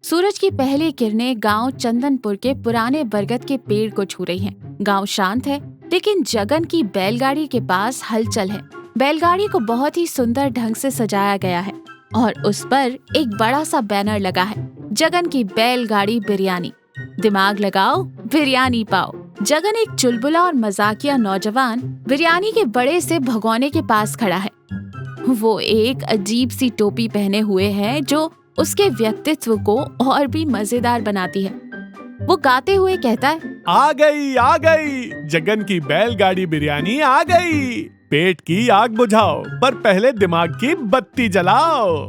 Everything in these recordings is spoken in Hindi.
सूरज की पहली किरणें गांव चंदनपुर के पुराने बरगद के पेड़ को छू रही हैं। गांव शांत है, लेकिन जगन की बैलगाड़ी के पास हलचल है। बैलगाड़ी को बहुत ही सुंदर ढंग से सजाया गया है और उस पर एक बड़ा सा बैनर लगा है, जगन की बैलगाड़ी बिरयानी। दिमाग लगाओ, बिरयानी पाओ। जगन एक चुलबुला और मजाकिया नौजवान बिरयानी के बड़े से भगोने के पास खड़ा है। वो एक अजीब सी टोपी पहने हुए है जो उसके व्यक्तित्व को और भी मजेदार बनाती है। वो गाते हुए कहता है, आ गई जगन की बैलगाड़ी बिरयानी आ गई। पेट की आग बुझाओ, पर पहले दिमाग की बत्ती जलाओ।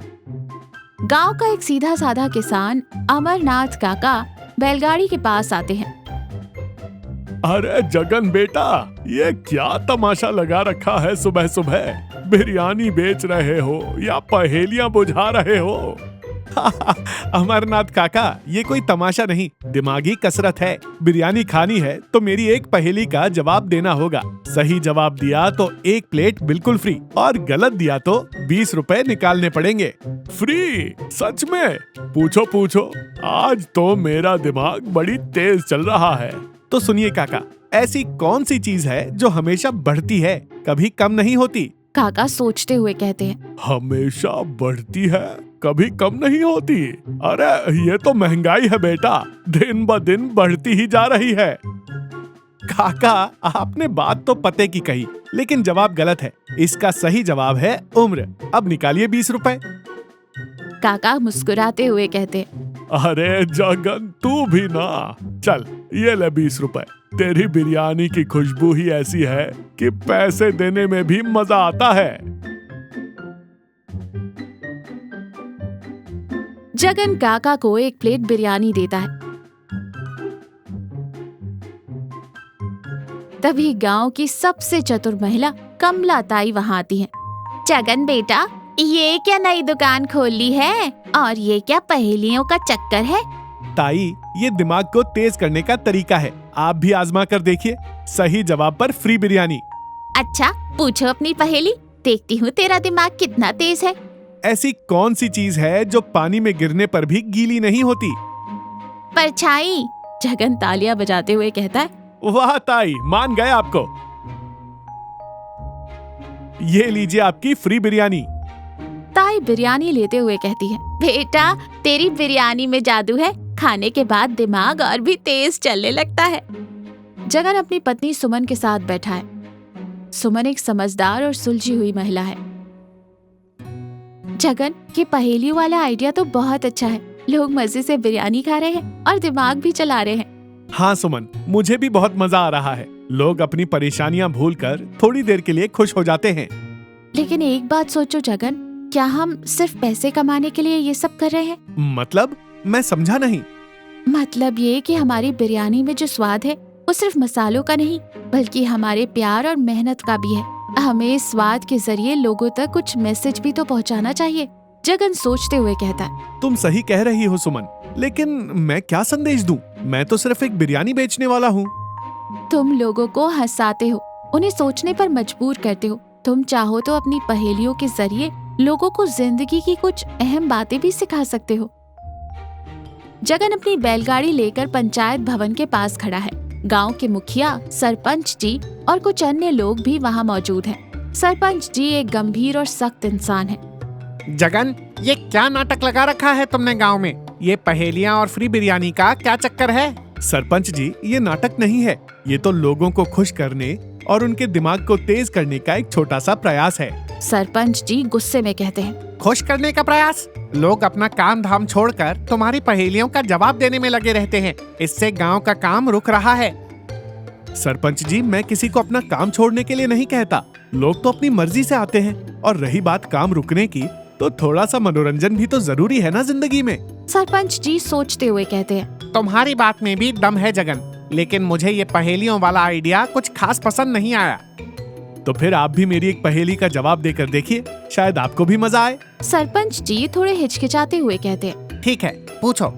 गांव का एक सीधा साधा किसान अमरनाथ काका बैलगाड़ी के पास आते हैं। अरे जगन बेटा, ये क्या तमाशा लगा रखा है सुबह सुबह? बिरयानी बेच रहे हो या पहेलियां बुझा रहे हो? अमरनाथ काका, ये कोई तमाशा नहीं, दिमागी कसरत है। बिरयानी खानी है तो मेरी एक पहेली का जवाब देना होगा। सही जवाब दिया तो एक प्लेट बिल्कुल फ्री, और गलत दिया तो 20 रुपए निकालने पड़ेंगे। फ्री? सच में? पूछो पूछो, आज तो मेरा दिमाग बड़ी तेज चल रहा है। तो सुनिए काका, ऐसी कौन सी चीज है जो हमेशा बढ़ती है, कभी कम नहीं होती? काका सोचते हुए कहते हैं, हमेशा बढ़ती है, कभी कम नहीं होती। अरे ये तो महंगाई है बेटा, दिन ब दिन बढ़ती ही जा रही है। काका, आपने बात तो पते की कही, लेकिन जवाब गलत है। इसका सही जवाब है उम्र। अब निकालिए 20 रुपए। काका मुस्कुराते हुए कहते, अरे जगन, तू भी ना। चल ये ले 20 रुपए। तेरी बिरयानी की खुशबू ही ऐसी है कि पैसे देने में भी मजा आता है। जगन काका को एक प्लेट बिरयानी देता है। तभी गांव की सबसे चतुर महिला कमला ताई वहां आती है। जगन बेटा, ये क्या नई दुकान खोल ली है और ये क्या पहेलियों का चक्कर है? ताई, ये दिमाग को तेज करने का तरीका है, आप भी आजमा कर देखिए। सही जवाब पर फ्री बिरयानी। अच्छा, पूछो अपनी पहेली, देखती हूँ तेरा दिमाग कितना तेज है। ऐसी कौन सी चीज है जो पानी में गिरने पर भी गीली नहीं होती? परछाई। जगन तालियां बजाते हुए कहता है, वाह ताई, मान गए आपको। ये लीजिए आपकी फ्री बिरयानी। ताई बिरयानी लेते हुए कहती है, बेटा तेरी बिरयानी में जादू है, खाने के बाद दिमाग और भी तेज चलने लगता है। जगन अपनी पत्नी सुमन के साथ बैठा है। सुमन एक समझदार और सुलझी हुई महिला है। जगन, ये पहेलियों वाला आइडिया तो बहुत अच्छा है। लोग मजे से बिरयानी खा रहे हैं और दिमाग भी चला रहे हैं। हाँ सुमन, मुझे भी बहुत मजा आ रहा है। लोग अपनी परेशानियां भूलकर थोड़ी देर के लिए खुश हो जाते हैं। लेकिन एक बात सोचो जगन, क्या हम सिर्फ पैसे कमाने के लिए ये सब कर रहे हैं? मतलब? मैं समझा नहीं। मतलब ये कि हमारी बिरयानी में जो स्वाद है वो सिर्फ मसालों का नहीं, बल्कि हमारे प्यार और मेहनत का भी है। हमें इस स्वाद के जरिए लोगों तक कुछ मैसेज भी तो पहुंचाना चाहिए। जगन सोचते हुए कहता है, तुम सही कह रही हो सुमन, लेकिन मैं क्या संदेश दूं? मैं तो सिर्फ एक बिरयानी बेचने वाला हूँ। तुम लोगों को हंसाते हो, उन्हें सोचने पर मजबूर करते हो। तुम चाहो तो अपनी पहेलियों के जरिए लोगों को जिंदगी की कुछ अहम बातें भी सिखा सकते हो। जगन अपनी बैलगाड़ी लेकर पंचायत भवन के पास खड़ा है। गांव के मुखिया, सरपंच जी और कुछ अन्य लोग भी वहां मौजूद हैं। सरपंच जी एक गंभीर और सख्त इंसान है। जगन, ये क्या नाटक लगा रखा है तुमने गांव में? ये पहेलियां और फ्री बिरयानी का क्या चक्कर है? सरपंच जी, ये नाटक नहीं है, ये तो लोगों को खुश करने और उनके दिमाग को तेज करने का एक छोटा सा प्रयास है। सरपंच जी गुस्से में कहते हैं, खुश करने का प्रयास? लोग अपना काम धाम छोड़कर तुम्हारी पहेलियों का जवाब देने में लगे रहते हैं। इससे गांव का काम रुक रहा है। सरपंच जी, मैं किसी को अपना काम छोड़ने के लिए नहीं कहता। लोग तो अपनी मर्जी से आते हैं, और रही बात काम रुकने की, तो थोड़ा सा मनोरंजन भी तो जरूरी है ना जिंदगी में। सरपंच जी सोचते हुए कहते हैं, तुम्हारी बात में भी दम है जगन, लेकिन मुझे ये पहेलियों वाला आइडिया कुछ खास पसंद नहीं आया। तो फिर आप भी मेरी एक पहेली का जवाब देकर देखिए, शायद आपको भी मजा आए। सरपंच जी थोड़े हिचकिचाते हुए कहते हैं, ठीक है, पूछो।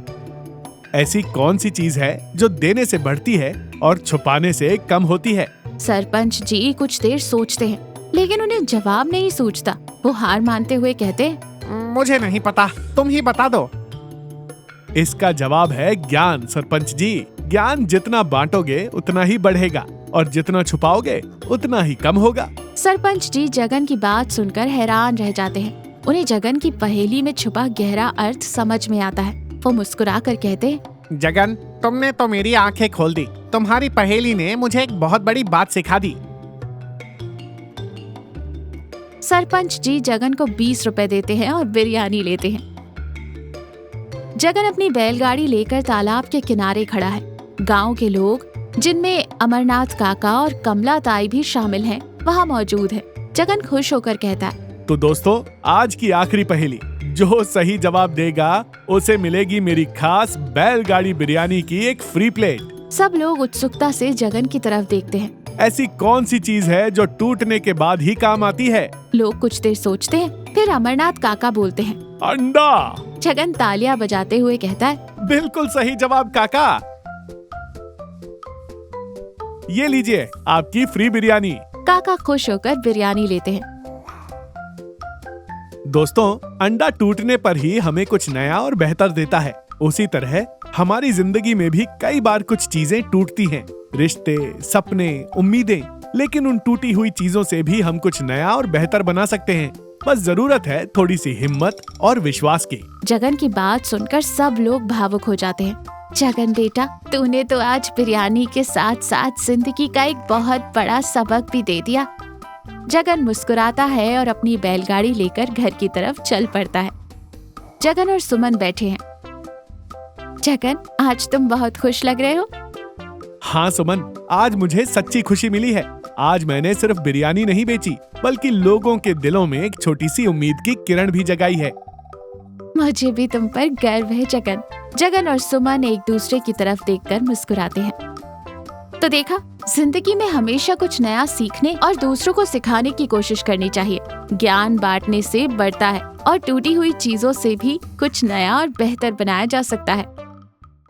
ऐसी कौन सी चीज है जो देने से बढ़ती है और छुपाने से कम होती है? सरपंच जी कुछ देर सोचते हैं, लेकिन उन्हें जवाब नहीं सूझता। वो हार मानते हुए कहते हैं, मुझे नहीं पता, तुम ही बता दो। इसका जवाब है ज्ञान सरपंच जी। ज्ञान जितना बांटोगे उतना ही बढ़ेगा और जितना छुपाओगे उतना ही कम होगा। सरपंच जी जगन की बात सुनकर हैरान रह जाते हैं। उन्हें जगन की पहेली में छुपा गहरा अर्थ समझ में आता है। वो मुस्कुरा कर कहते हैं, जगन, तुमने तो मेरी आंखें खोल दी। तुम्हारी पहेली ने मुझे एक बहुत बड़ी बात सिखा दी। सरपंच जी जगन को 20 रुपए देते हैं और बिरयानी लेते हैं। जगन अपनी बैलगाड़ी लेकर तालाब के किनारे खड़ा है। गांव के लोग, जिनमें अमरनाथ काका और कमला ताई भी शामिल हैं, वहां मौजूद है। जगन खुश होकर कहता है, तो दोस्तों, आज की आखिरी पहेली, जो सही जवाब देगा उसे मिलेगी मेरी खास बैलगाड़ी बिरयानी की एक फ्री प्लेट। सब लोग उत्सुकता से जगन की तरफ देखते हैं। ऐसी कौन सी चीज है जो टूटने के बाद ही काम आती है? लोग कुछ देर सोचते हैं, फिर अमरनाथ काका बोलते हैं, अंडा। जगन तालियां बजाते हुए कहता है, बिल्कुल सही जवाब काका। ये लीजिए आपकी फ्री बिरयानी। काका खुश होकर बिरयानी लेते हैं। दोस्तों, अंडा टूटने पर ही हमें कुछ नया और बेहतर देता है। उसी तरह हमारी जिंदगी में भी कई बार कुछ चीजें टूटती हैं, रिश्ते, सपने, उम्मीदें। लेकिन उन टूटी हुई चीजों से भी हम कुछ नया और बेहतर बना सकते हैं। बस जरूरत है थोड़ी सी हिम्मत और विश्वास की। जगन की बात सुनकर सब लोग भावुक हो जाते हैं। जगन बेटा, तूने तो आज बिरयानी के साथ साथ जिंदगी का एक बहुत बड़ा सबक भी दे दिया। जगन मुस्कुराता है और अपनी बैलगाड़ी लेकर घर की तरफ चल पड़ता है। जगन और सुमन बैठे हैं। जगन, आज तुम बहुत खुश लग रहे हो। हाँ सुमन, आज मुझे सच्ची खुशी मिली है। आज मैंने सिर्फ बिरयानी नहीं बेची, बल्कि लोगों के दिलों में एक छोटी सी उम्मीद की किरण भी जगाई है। मुझे भी तुम पर गर्व है जगन। जगन और सुमन एक दूसरे की तरफ देखकर मुस्कुराते हैं। तो देखा, जिंदगी में हमेशा कुछ नया सीखने और दूसरों को सिखाने की कोशिश करनी चाहिए। ज्ञान बांटने से बढ़ता है और टूटी हुई चीजों से भी कुछ नया और बेहतर बनाया जा सकता है।